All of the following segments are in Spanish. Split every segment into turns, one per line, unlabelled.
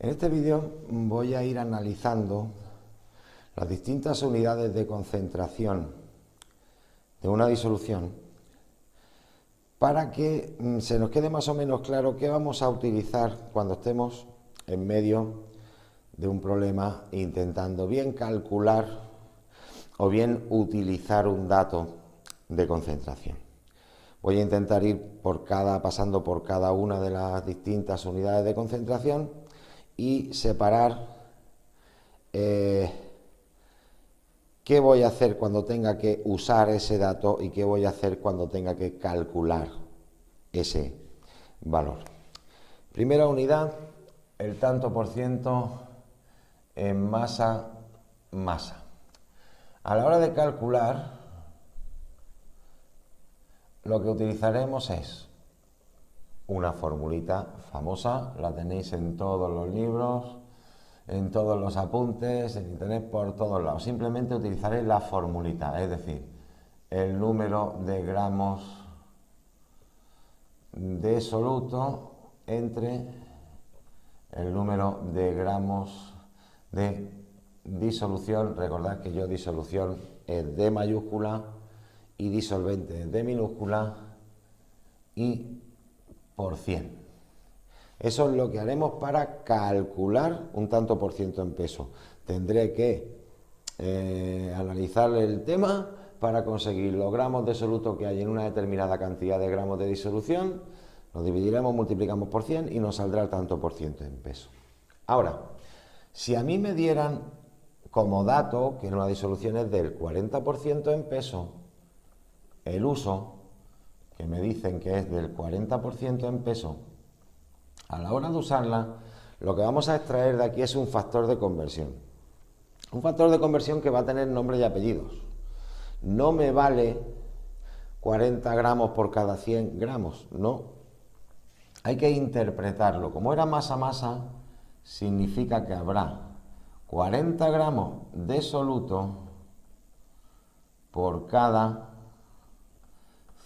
En este vídeo voy a ir analizando las distintas unidades de concentración de una disolución para que se nos quede más o menos claro qué vamos a utilizar cuando estemos en medio de un problema intentando bien calcular o bien utilizar un dato de concentración. Voy a intentar ir pasando por cada una de las distintas unidades de concentración y separar qué voy a hacer cuando tenga que usar ese dato y qué voy a hacer cuando tenga que calcular ese valor. Primera unidad, el tanto por ciento en masa. A la hora de calcular, lo que utilizaremos es una formulita famosa, la tenéis en todos los libros, en todos los apuntes, en internet, por todos lados. Simplemente utilizaré la formulita, es decir, el número de gramos de soluto entre el número de gramos de disolución. Recordad que yo disolución es D mayúscula y disolvente es D minúscula y por 100. Eso es lo que haremos para calcular un tanto por ciento en peso. Tendré que analizar el tema para conseguir los gramos de soluto que hay en una determinada cantidad de gramos de disolución. Lo dividiremos, multiplicamos por 100 y nos saldrá el tanto por ciento en peso. Ahora, si a mí me dieran como dato que en una disolución es del 40% en peso, el uso, que me dicen que es del 40% en peso, a la hora de usarla, lo que vamos a extraer de aquí es un factor de conversión. Un factor de conversión que va a tener nombre y apellidos. No me vale 40 gramos por cada 100 gramos, no. Hay que interpretarlo. Como era masa-masa, significa que habrá 40 gramos de soluto por cada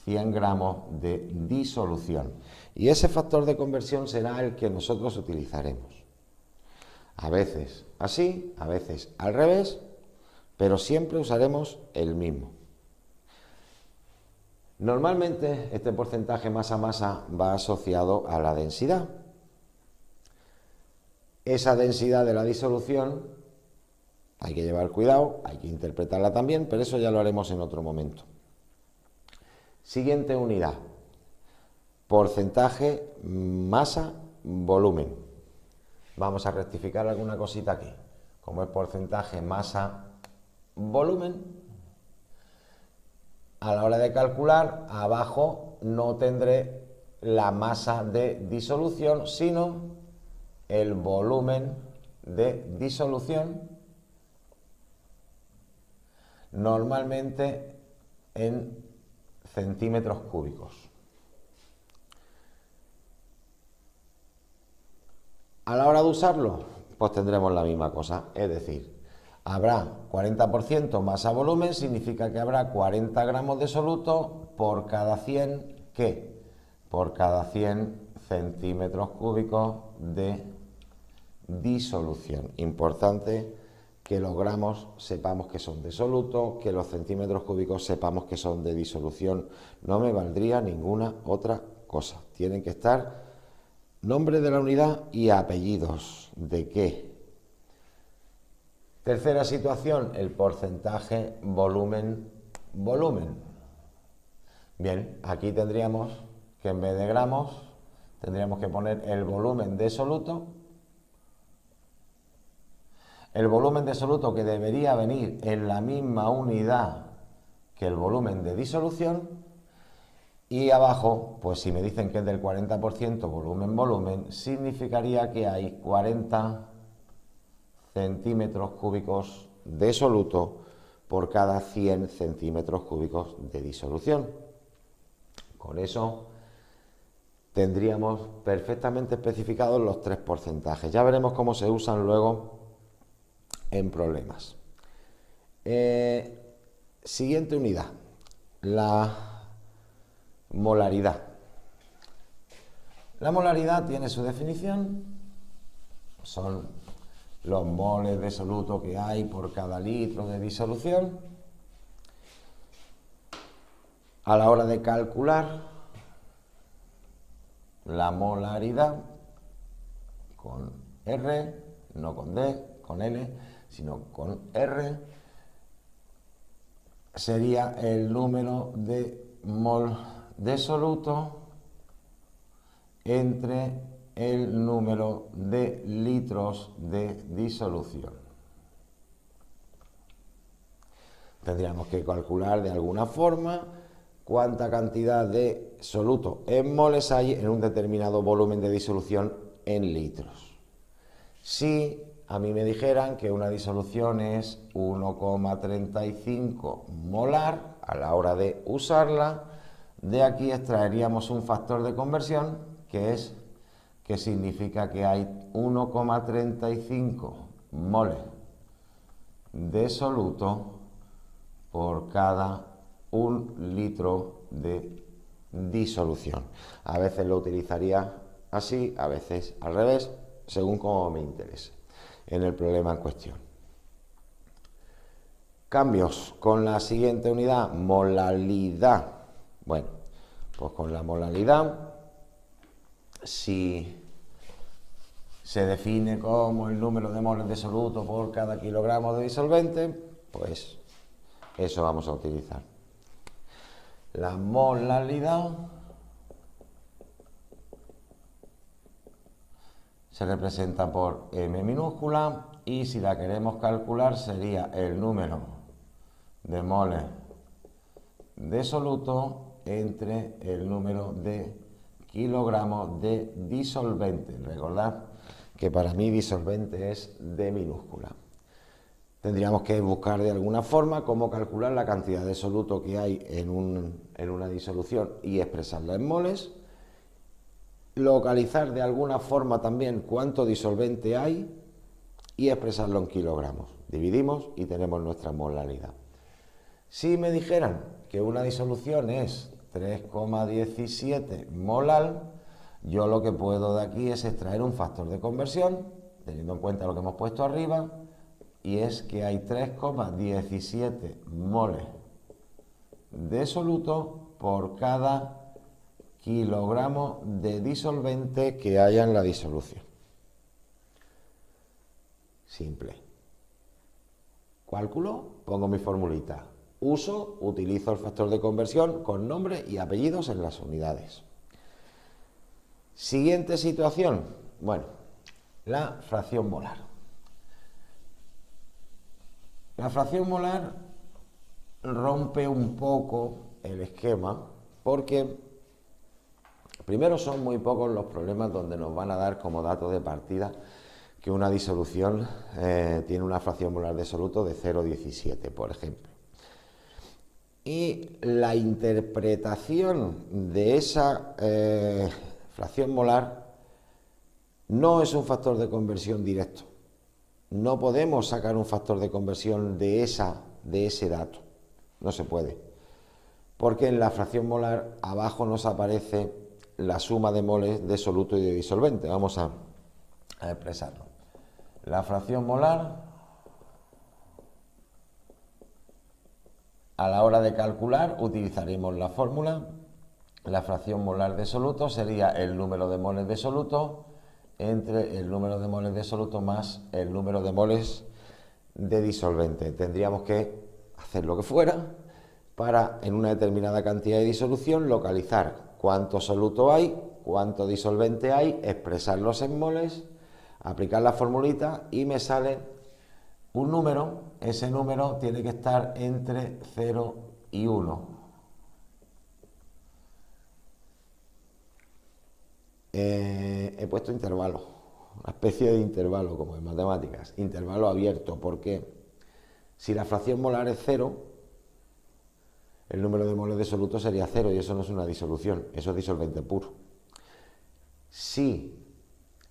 100 gramos de disolución. Y ese factor de conversión será el que nosotros utilizaremos. A veces así, a veces al revés, pero siempre usaremos el mismo. Normalmente este porcentaje masa-masa va asociado a la densidad. Esa densidad de la disolución hay que llevar cuidado, hay que interpretarla también, pero eso ya lo haremos en otro momento. Siguiente unidad, porcentaje masa-volumen. Vamos a rectificar alguna cosita aquí. Como es porcentaje masa-volumen, a la hora de calcular, abajo no tendré la masa de disolución, sino el volumen de disolución, normalmente en centímetros cúbicos. A la hora de usarlo, pues tendremos la misma cosa, es decir, habrá 40% masa-volumen, significa que habrá 40 gramos de soluto por cada 100, ¿qué? Por cada 100 centímetros cúbicos de disolución. Importante que los gramos sepamos que son de soluto, que los centímetros cúbicos sepamos que son de disolución. No me valdría ninguna otra cosa. Tienen que estar nombre de la unidad y apellidos. ¿De qué? Tercera situación, el porcentaje volumen-volumen. Bien, aquí tendríamos que en vez de gramos, tendríamos que poner el volumen de soluto. El volumen de soluto que debería venir en la misma unidad que el volumen de disolución. Y abajo, pues si me dicen que es del 40% volumen-volumen, significaría que hay 40 centímetros cúbicos de soluto por cada 100 centímetros cúbicos de disolución. Con eso tendríamos perfectamente especificados los tres porcentajes. Ya veremos cómo se usan luego en problemas. Siguiente unidad, la molaridad. La molaridad tiene su definición son los moles de soluto que hay por cada litro de disolución. A la hora de calcular la molaridad con R, no con D, con L, sino con R, sería el número de mol de soluto entre el número de litros de disolución. Tendríamos que calcular de alguna forma cuánta cantidad de soluto en moles hay en un determinado volumen de disolución en litros. Si a mí me dijeran que una disolución es 1,35 molar a la hora de usarla, de aquí extraeríamos un factor de conversión que significa que hay 1,35 moles de soluto por cada 1 litro de disolución. A veces lo utilizaría así, a veces al revés, según como me interese en el problema en cuestión. Cambios con la siguiente unidad, molalidad. Bueno, pues con la molalidad, si se define como el número de moles de soluto por cada kilogramo de disolvente, pues eso vamos a utilizar. La molalidad se representa por M minúscula y si la queremos calcular sería el número de moles de soluto entre el número de kilogramos de disolvente. Recordad que para mí disolvente es D minúscula. Tendríamos que buscar de alguna forma cómo calcular la cantidad de soluto que hay en una disolución y expresarla en moles. Localizar de alguna forma también cuánto disolvente hay y expresarlo en kilogramos. Dividimos y tenemos nuestra molaridad. Si me dijeran que una disolución es 3,17 molar, yo lo que puedo de aquí es extraer un factor de conversión, teniendo en cuenta lo que hemos puesto arriba, y es que hay 3,17 moles de soluto por cada kilogramo de disolvente que haya en la disolución. Simple. Cálculo, pongo mi formulita. Utilizo el factor de conversión con nombre y apellidos en las unidades. Siguiente situación. Bueno, la fracción molar. La fracción molar rompe un poco el esquema porque primero son muy pocos los problemas donde nos van a dar como dato de partida que una disolución tiene una fracción molar de soluto de 0,17, por ejemplo. Y la interpretación de esa fracción molar no es un factor de conversión directo. No podemos sacar un factor de conversión de ese dato. No se puede. Porque en la fracción molar abajo nos aparece la suma de moles de soluto y de disolvente. Vamos a expresarlo. La fracción molar, a la hora de calcular, utilizaremos la fórmula. La fracción molar de soluto sería el número de moles de soluto entre el número de moles de soluto más el número de moles de disolvente. Tendríamos que hacer lo que fuera para, en una determinada cantidad de disolución, localizar cuánto soluto hay, cuánto disolvente hay, expresarlos en moles, aplicar la formulita y me sale un número. Ese número tiene que estar entre 0 y 1. He puesto intervalo, una especie de intervalo como en matemáticas, intervalo abierto, porque si la fracción molar es 0, el número de moles de soluto sería 0 y eso no es una disolución, eso es disolvente puro. Si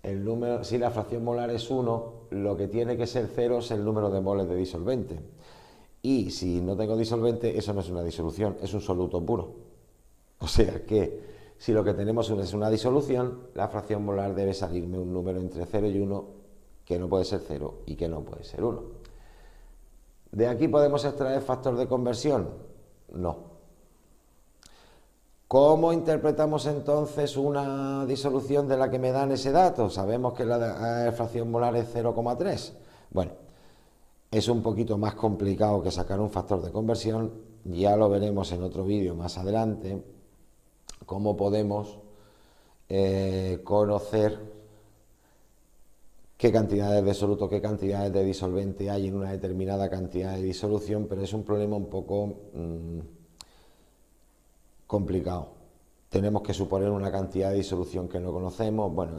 la fracción molar es 1, lo que tiene que ser 0 es el número de moles de disolvente. Y si no tengo disolvente, eso no es una disolución, es un soluto puro. O sea que si lo que tenemos es una disolución, la fracción molar debe salirme un número entre 0 y 1 que no puede ser 0 y que no puede ser 1. ¿De aquí podemos extraer factor de conversión? No. ¿Cómo interpretamos entonces una disolución de la que me dan ese dato? Sabemos que la fracción molar es 0,3. Bueno, es un poquito más complicado que sacar un factor de conversión. Ya lo veremos en otro vídeo más adelante. Cómo podemos conocer qué cantidades de soluto, qué cantidades de disolvente hay en una determinada cantidad de disolución, pero es un problema un poco complicado. Tenemos que suponer una cantidad de disolución que no conocemos. Bueno,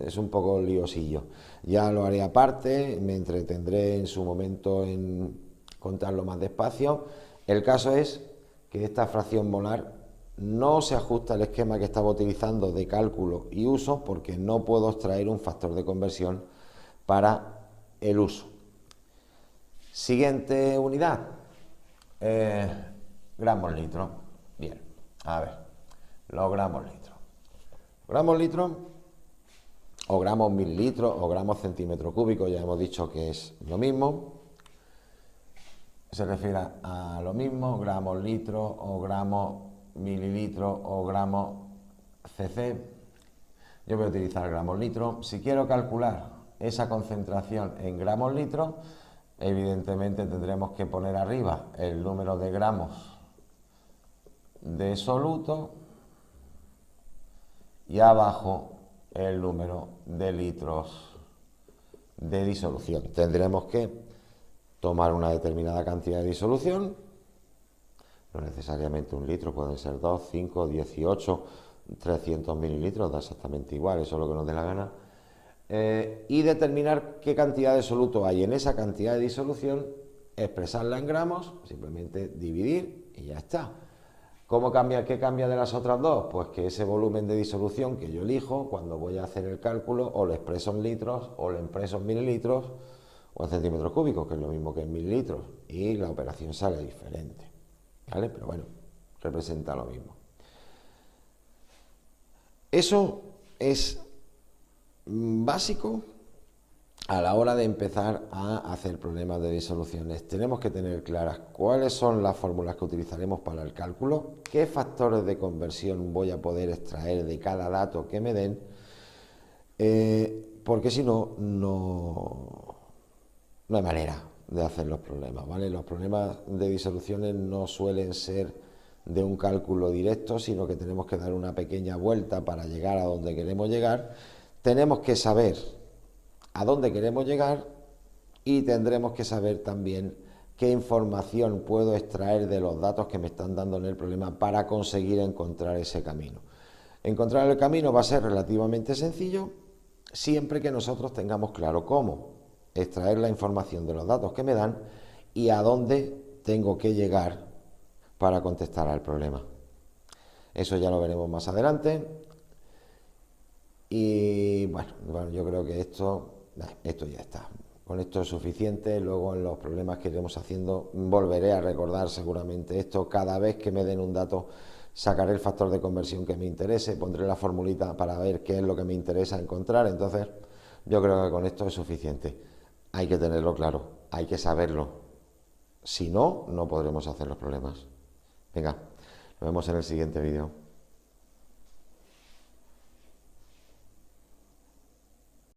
es un poco liosillo. Ya lo haré aparte, me entretendré en su momento en contarlo más despacio. El caso es que esta fracción molar no se ajusta al esquema que estaba utilizando de cálculo y uso, porque no puedo extraer un factor de conversión para el uso. Siguiente unidad, gramos litro. Bien, a ver, los gramos litro. Gramos litro, o gramos mililitros, o gramos centímetro cúbico, ya hemos dicho que es lo mismo. Se refiere a lo mismo, gramos litro, o gramos mililitros, o gramos cc. Yo voy a utilizar gramos litro. Si quiero calcular esa concentración en gramos litro, evidentemente tendremos que poner arriba el número de gramos de soluto y abajo el número de litros de disolución. Tendremos que tomar una determinada cantidad de disolución, no necesariamente un litro, pueden ser 2, 5, 18, 300 mililitros, da exactamente igual, eso es lo que nos dé la gana, y determinar qué cantidad de soluto hay en esa cantidad de disolución, expresarla en gramos, simplemente dividir y ya está. ¿Cómo cambia? ¿Qué cambia de las otras dos? Pues que ese volumen de disolución que yo elijo, cuando voy a hacer el cálculo, o lo expreso en litros, o lo expreso en mililitros, o en centímetros cúbicos, que es lo mismo que en mililitros, y la operación sale diferente, ¿vale? Pero bueno, representa lo mismo. Eso es básico a la hora de empezar a hacer problemas de disoluciones. Tenemos que tener claras cuáles son las fórmulas que utilizaremos para el cálculo, qué factores de conversión voy a poder extraer de cada dato que me den, porque si no, no hay manera de hacer los problemas, ¿vale? Los problemas de disoluciones no suelen ser de un cálculo directo, sino que tenemos que dar una pequeña vuelta para llegar a donde queremos llegar. Tenemos que saber a dónde queremos llegar y tendremos que saber también qué información puedo extraer de los datos que me están dando en el problema para conseguir encontrar ese camino. Encontrar el camino va a ser relativamente sencillo siempre que nosotros tengamos claro cómo extraer la información de los datos que me dan y a dónde tengo que llegar para contestar al problema. Eso ya lo veremos más adelante. Y bueno, yo creo que esto ya está. Con esto es suficiente. Luego en los problemas que iremos haciendo volveré a recordar seguramente esto. Cada vez que me den un dato sacaré el factor de conversión que me interese, pondré la formulita para ver qué es lo que me interesa encontrar. Entonces yo creo que con esto es suficiente. Hay que tenerlo claro, hay que saberlo. Si no, no podremos hacer los problemas. Venga, nos vemos en el siguiente vídeo.